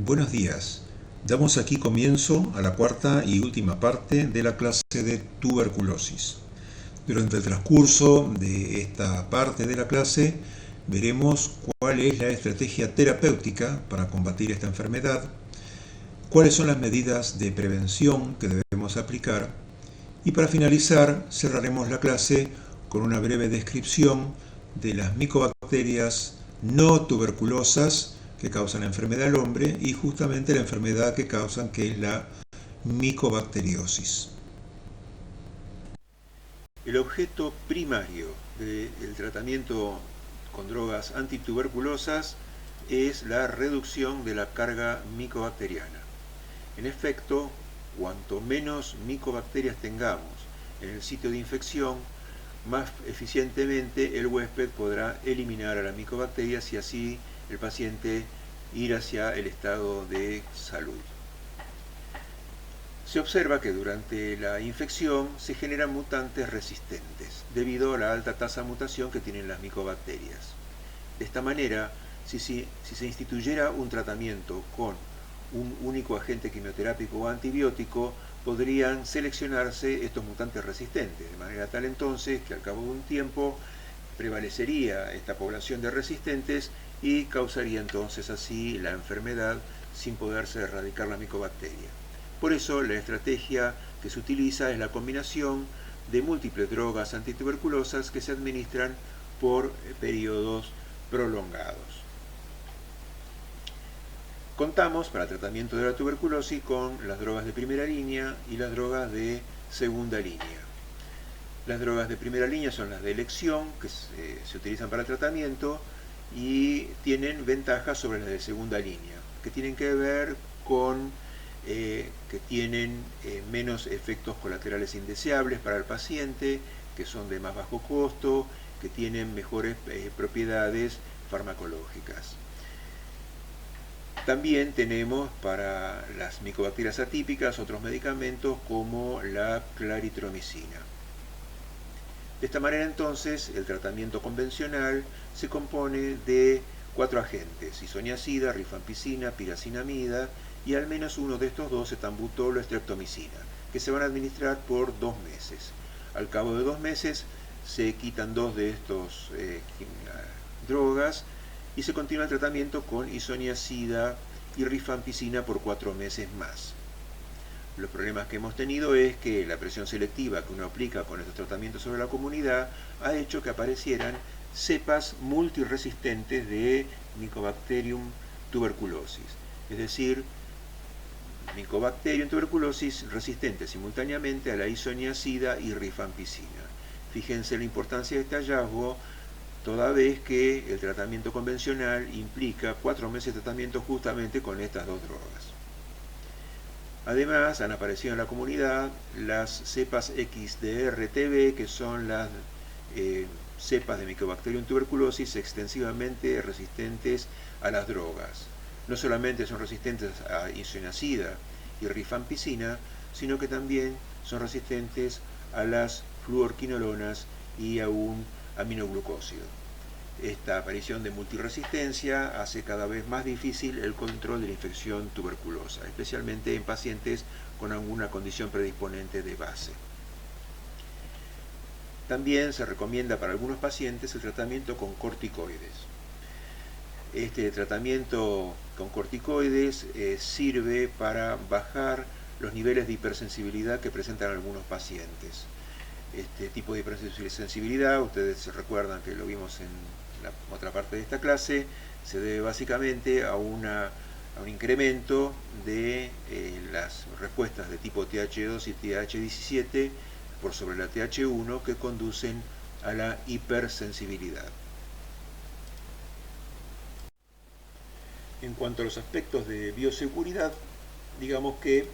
Buenos días. Damos aquí comienzo a la cuarta y última parte de la clase de tuberculosis. Durante el transcurso de esta parte de la clase veremos cuál es la estrategia terapéutica para combatir esta enfermedad, cuáles son las medidas de prevención que debemos aplicar y para finalizar cerraremos la clase con una breve descripción de las micobacterias no tuberculosas que causan la enfermedad del hombre y justamente la enfermedad que causan, que es la micobacteriosis. El objeto primario del tratamiento con drogas antituberculosas es la reducción de la carga micobacteriana. En efecto, cuanto menos micobacterias tengamos en el sitio de infección, más eficientemente el huésped podrá eliminar a las micobacterias y así el paciente ir hacia el estado de salud. Se observa que durante la infección se generan mutantes resistentes debido a la alta tasa de mutación que tienen las micobacterias. De esta manera, si se instituyera un tratamiento con un único agente quimioterápico o antibiótico, podrían seleccionarse estos mutantes resistentes, de manera tal entonces que al cabo de un tiempo prevalecería esta población de resistentes y causaría entonces así la enfermedad sin poderse erradicar la micobacteria. Por eso la estrategia que se utiliza es la combinación de múltiples drogas antituberculosas que se administran por periodos prolongados. Contamos para el tratamiento de la tuberculosis con las drogas de primera línea y las drogas de segunda línea. Las drogas de primera línea son las de elección que se utilizan para el tratamiento y tienen ventajas sobre las de segunda línea, que tienen que ver con que tienen menos efectos colaterales indeseables para el paciente, que son de más bajo costo, que tienen mejores propiedades farmacológicas. También tenemos para las micobacterias atípicas otros medicamentos como la claritromicina. De esta manera entonces el tratamiento convencional se compone de 4 agentes: isoniazida, rifampicina, piracinamida y al menos uno de estos dos, etambutol o streptomicina, que se van a administrar por 2 meses. Al cabo de 2 meses se quitan 2 de estos drogas y se continúa el tratamiento con isoniazida y rifampicina por 4 meses más. Los problemas que hemos tenido es que la presión selectiva que uno aplica con estos tratamientos sobre la comunidad ha hecho que aparecieran cepas multiresistentes de Mycobacterium tuberculosis, es decir, Mycobacterium tuberculosis resistentes simultáneamente a la isoniazida y rifampicina. Fíjense la importancia de este hallazgo, toda vez que el tratamiento convencional implica 4 meses de tratamiento justamente con estas dos drogas. Además, han aparecido en la comunidad las cepas XDR-TB, que son las cepas de Mycobacterium tuberculosis extensivamente resistentes a las drogas. No solamente son resistentes a isoniazida y rifampicina, sino que también son resistentes a las fluorquinolonas y a un aminoglucósido. Esta aparición de multiresistencia hace cada vez más difícil el control de la infección tuberculosa, especialmente en pacientes con alguna condición predisponente de base. También se recomienda para algunos pacientes el tratamiento con corticoides. Este tratamiento con corticoides sirve para bajar los niveles de hipersensibilidad que presentan algunos pacientes. Este tipo de hipersensibilidad, ustedes se recuerdan que lo vimos en la otra parte de esta clase, se debe básicamente a un incremento de las respuestas de tipo TH2 y TH17 por sobre la TH1 que conducen a la hipersensibilidad. En cuanto a los aspectos de bioseguridad, digamos que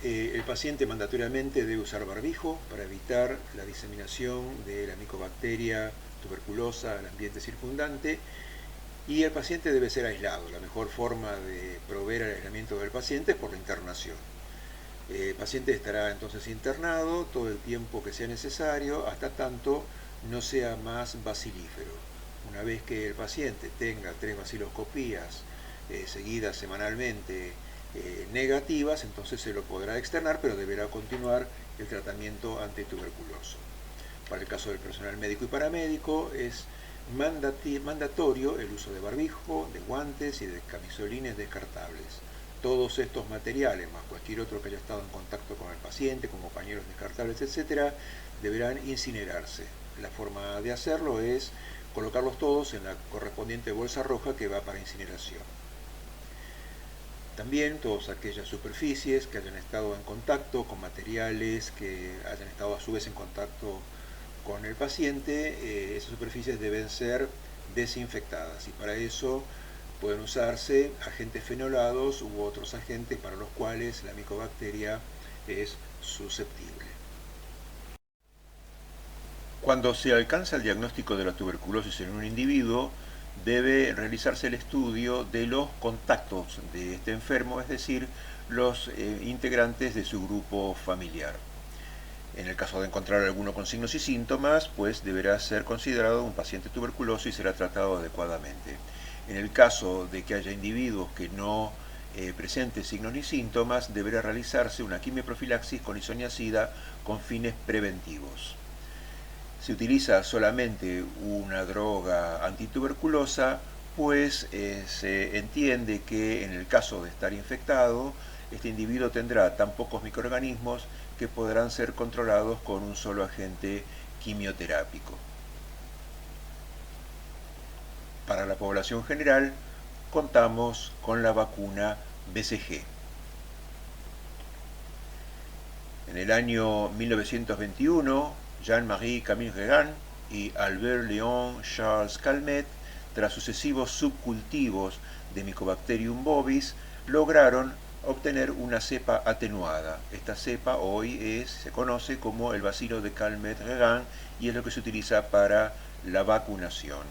el paciente mandatoriamente debe usar barbijo para evitar la diseminación de la micobacteria tuberculosa al ambiente circundante, y el paciente debe ser aislado. La mejor forma de proveer el aislamiento del paciente es por la internación. El paciente estará entonces internado todo el tiempo que sea necesario, hasta tanto no sea más bacilífero. Una vez que el paciente tenga 3 baciloscopías seguidas semanalmente negativas, entonces se lo podrá externar, pero deberá continuar el tratamiento antituberculoso. Para el caso del personal médico y paramédico es mandatorio el uso de barbijo, de guantes y de camisolines descartables. Todos estos materiales, más cualquier otro que haya estado en contacto con el paciente, con compañeros descartables, etc., deberán incinerarse. La forma de hacerlo es colocarlos todos en la correspondiente bolsa roja que va para incineración. También todas aquellas superficies que hayan estado en contacto con materiales que hayan estado a su vez en contacto con el paciente, esas superficies deben ser desinfectadas y para eso pueden usarse agentes fenolados u otros agentes para los cuales la micobacteria es susceptible. Cuando se alcanza el diagnóstico de la tuberculosis en un individuo, debe realizarse el estudio de los contactos de este enfermo, es decir, los integrantes de su grupo familiar. En el caso de encontrar alguno con signos y síntomas, pues deberá ser considerado un paciente tuberculoso y será tratado adecuadamente. En el caso de que haya individuos que no presenten signos ni síntomas, deberá realizarse una quimioprofilaxis con isoniazida con fines preventivos. Se utiliza solamente una droga antituberculosa, pues se entiende que en el caso de estar infectado, este individuo tendrá tan pocos microorganismos que podrán ser controlados con un solo agente quimioterápico. Para la población general, contamos con la vacuna BCG. En el año 1921, Jean-Marie Camille Regan y Albert Léon Charles Calmette, tras sucesivos subcultivos de Mycobacterium bovis, lograron obtener una cepa atenuada. Esta cepa hoy se conoce como el bacilo de Calmette-Regan y es lo que se utiliza para la vacunación.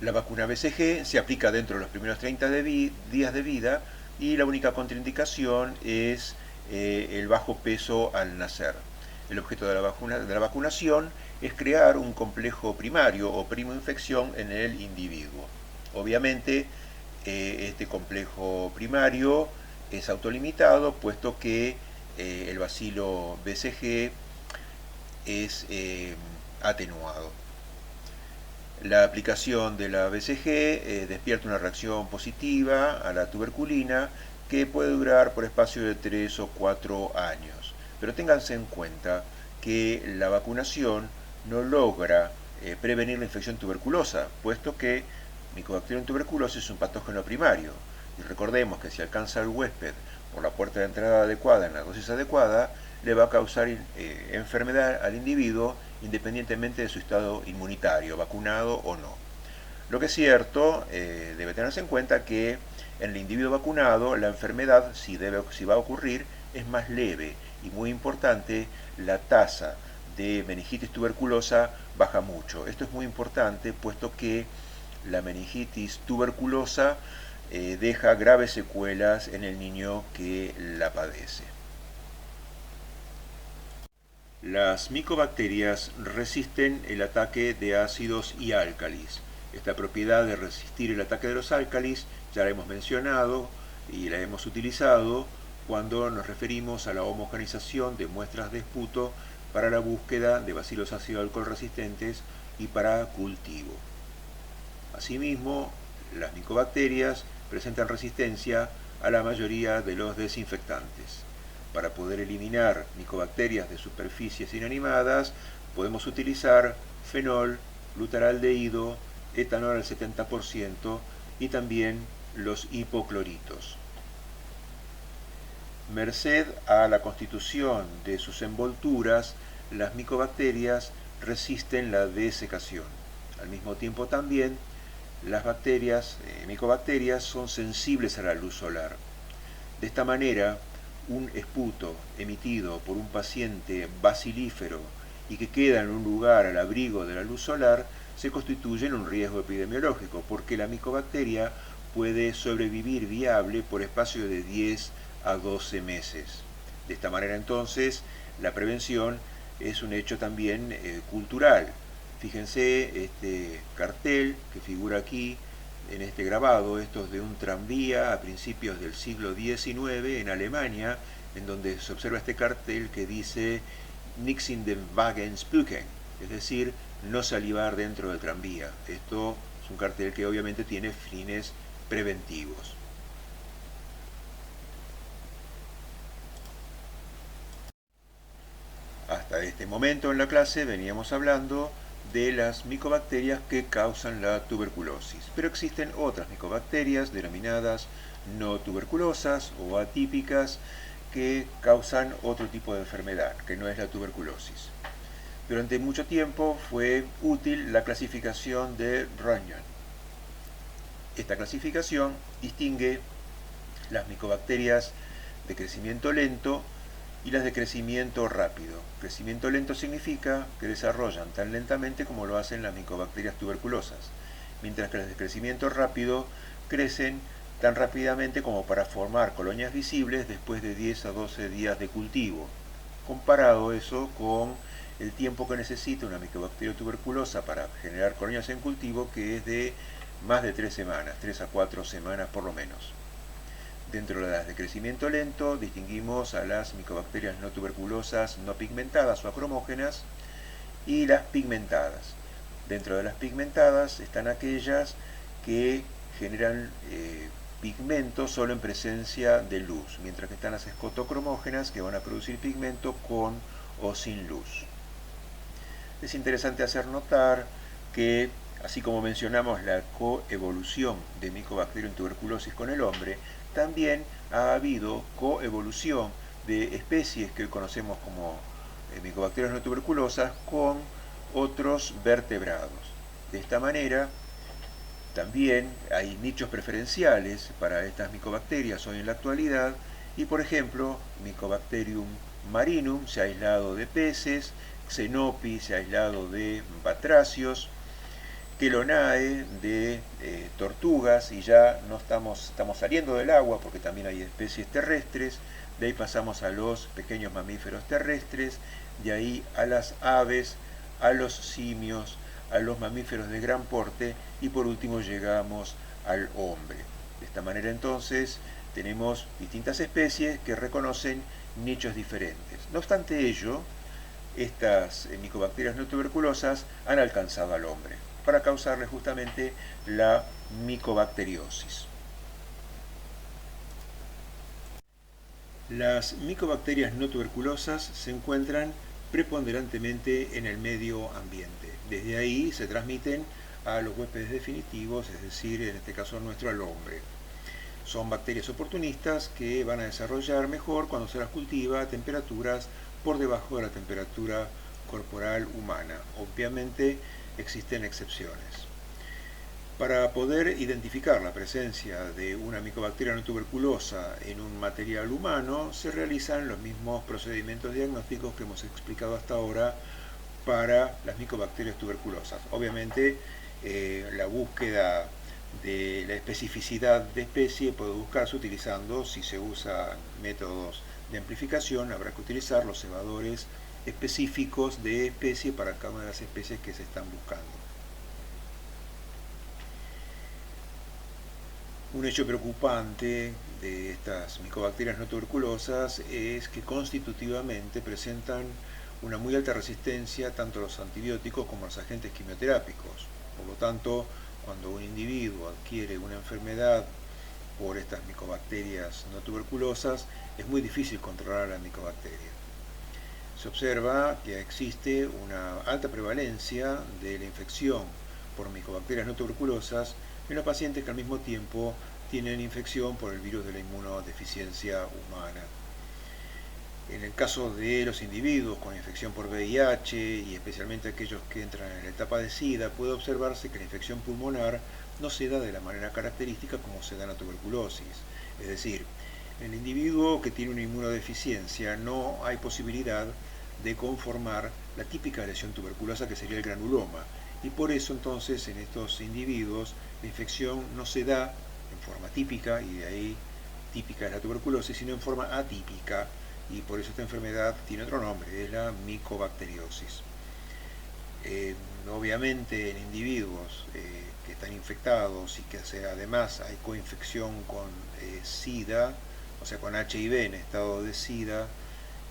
La vacuna BCG se aplica dentro de los primeros 30 días de vida y la única contraindicación es el bajo peso al nacer. El objeto de la vacunación es crear un complejo primario o primo infección en el individuo. Obviamente, este complejo primario es autolimitado, puesto que el bacilo BCG es atenuado. La aplicación de la BCG despierta una reacción positiva a la tuberculina que puede durar por espacio de 3 o 4 años. Pero ténganse en cuenta que la vacunación no logra prevenir la infección tuberculosa, puesto que Mycobacterium tuberculosis es un patógeno primario. Y recordemos que si alcanza al huésped por la puerta de entrada adecuada, en la dosis adecuada, le va a causar enfermedad al individuo independientemente de su estado inmunitario, vacunado o no. Lo que es cierto, debe tenerse en cuenta que en el individuo vacunado la enfermedad, si va a ocurrir, es más leve y muy importante, la tasa de meningitis tuberculosa baja mucho. Esto es muy importante puesto que la meningitis tuberculosa deja graves secuelas en el niño que la padece. Las micobacterias resisten el ataque de ácidos y álcalis. Esta propiedad de resistir el ataque de los álcalis ya la hemos mencionado y la hemos utilizado cuando nos referimos a la homogenización de muestras de esputo para la búsqueda de bacilos ácido alcohol resistentes y para cultivo. Asimismo, las micobacterias presentan resistencia a la mayoría de los desinfectantes. Para poder eliminar micobacterias de superficies inanimadas, podemos utilizar fenol, glutaraldehído, etanol al 70% y también los hipocloritos. Merced a la constitución de sus envolturas, las micobacterias resisten la desecación. Al mismo tiempo también, las micobacterias son sensibles a la luz solar. De esta manera, un esputo emitido por un paciente bacilífero y que queda en un lugar al abrigo de la luz solar se constituye en un riesgo epidemiológico porque la micobacteria puede sobrevivir viable por espacio de 10 a 12 meses. De esta manera entonces la prevención es un hecho también cultural. Fíjense este cartel que figura aquí en este grabado. Esto es de un tranvía a principios del siglo XIX en Alemania, en donde se observa este cartel que dice "Nix in den Wagen spuken", es decir, no salivar dentro del tranvía. Esto es un cartel que obviamente tiene fines preventivos. Hasta este momento en la clase veníamos hablando de las micobacterias que causan la tuberculosis, pero existen otras micobacterias denominadas no tuberculosas o atípicas que causan otro tipo de enfermedad, que no es la tuberculosis. Durante mucho tiempo fue útil la clasificación de Runyon. Esta clasificación distingue las micobacterias de crecimiento lento y las de crecimiento rápido. Crecimiento lento significa que desarrollan tan lentamente como lo hacen las micobacterias tuberculosas, mientras que las de crecimiento rápido crecen tan rápidamente como para formar colonias visibles después de 10 a 12 días de cultivo. Comparado eso con el tiempo que necesita una micobacteria tuberculosa para generar colonias en cultivo, que es de más de 3 semanas, 3 a 4 semanas por lo menos. Dentro de las de crecimiento lento distinguimos a las micobacterias no tuberculosas no pigmentadas o acromógenas y las pigmentadas. Dentro de las pigmentadas están aquellas que generan pigmento solo en presencia de luz, mientras que están las escotocromógenas que van a producir pigmento con o sin luz. Es interesante hacer notar que, así como mencionamos la coevolución de Mycobacterium en tuberculosis con el hombre, también ha habido coevolución de especies que hoy conocemos como Mycobacterias no tuberculosas con otros vertebrados. De esta manera, también hay nichos preferenciales para estas micobacterias hoy en la actualidad, y por ejemplo, Mycobacterium marinum se ha aislado de peces, Xenopi se ha aislado de batracios, Chelonae de tortugas, y ya no estamos saliendo del agua porque también hay especies terrestres. De ahí pasamos a los pequeños mamíferos terrestres, de ahí a las aves, a los simios, a los mamíferos de gran porte, y por último llegamos al hombre. De esta manera entonces tenemos distintas especies que reconocen nichos diferentes. No obstante ello, estas micobacterias no tuberculosas han alcanzado al hombre para causarle justamente la micobacteriosis. Las micobacterias no tuberculosas se encuentran preponderantemente en el medio ambiente. Desde ahí se transmiten a los huéspedes definitivos, es decir, en este caso nuestro, al hombre. Son bacterias oportunistas que van a desarrollar mejor cuando se las cultiva a temperaturas por debajo de la temperatura corporal humana. Obviamente existen excepciones. Para poder identificar la presencia de una micobacteria no tuberculosa en un material humano, se realizan los mismos procedimientos diagnósticos que hemos explicado hasta ahora para las micobacterias tuberculosas. Obviamente, la búsqueda de la especificidad de especie puede buscarse utilizando, si se usan métodos de amplificación, habrá que utilizar los cebadores específicos de especie para cada una de las especies que se están buscando. Un hecho preocupante de estas micobacterias no tuberculosas es que constitutivamente presentan una muy alta resistencia tanto a los antibióticos como a los agentes quimioterápicos. Por lo tanto, cuando un individuo adquiere una enfermedad por estas micobacterias no tuberculosas, es muy difícil controlar a la micobacteria. Se observa que existe una alta prevalencia de la infección por micobacterias no tuberculosas en los pacientes que al mismo tiempo tienen infección por el virus de la inmunodeficiencia humana. En el caso de los individuos con infección por VIH y especialmente aquellos que entran en la etapa de SIDA, puede observarse que la infección pulmonar no se da de la manera característica como se da en la tuberculosis. Es decir, en el individuo que tiene una inmunodeficiencia no hay posibilidad de conformar la típica lesión tuberculosa que sería el granuloma, y por eso entonces en estos individuos la infección no se da en forma típica, y de ahí típica es la tuberculosis, sino en forma atípica, y por eso esta enfermedad tiene otro nombre, es la micobacteriosis. obviamente en individuos que están infectados y que además hay coinfección con SIDA, o sea, con HIV en estado de SIDA,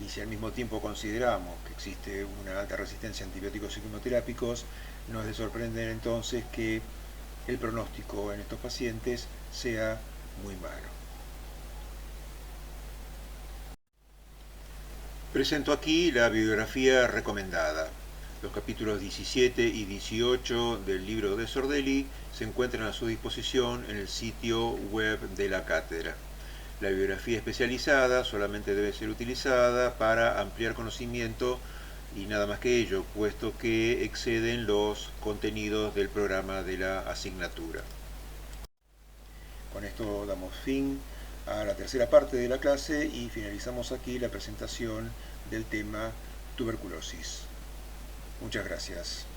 y si al mismo tiempo consideramos que existe una alta resistencia a antibióticos y quimioterápicos, no es de sorprender entonces que el pronóstico en estos pacientes sea muy malo. Presento aquí la bibliografía recomendada. Los capítulos 17 y 18 del libro de Sordelli se encuentran a su disposición en el sitio web de la cátedra. La bibliografía especializada solamente debe ser utilizada para ampliar conocimiento y nada más que ello, puesto que exceden los contenidos del programa de la asignatura. Con esto damos fin a la tercera parte de la clase y finalizamos aquí la presentación del tema tuberculosis. Muchas gracias.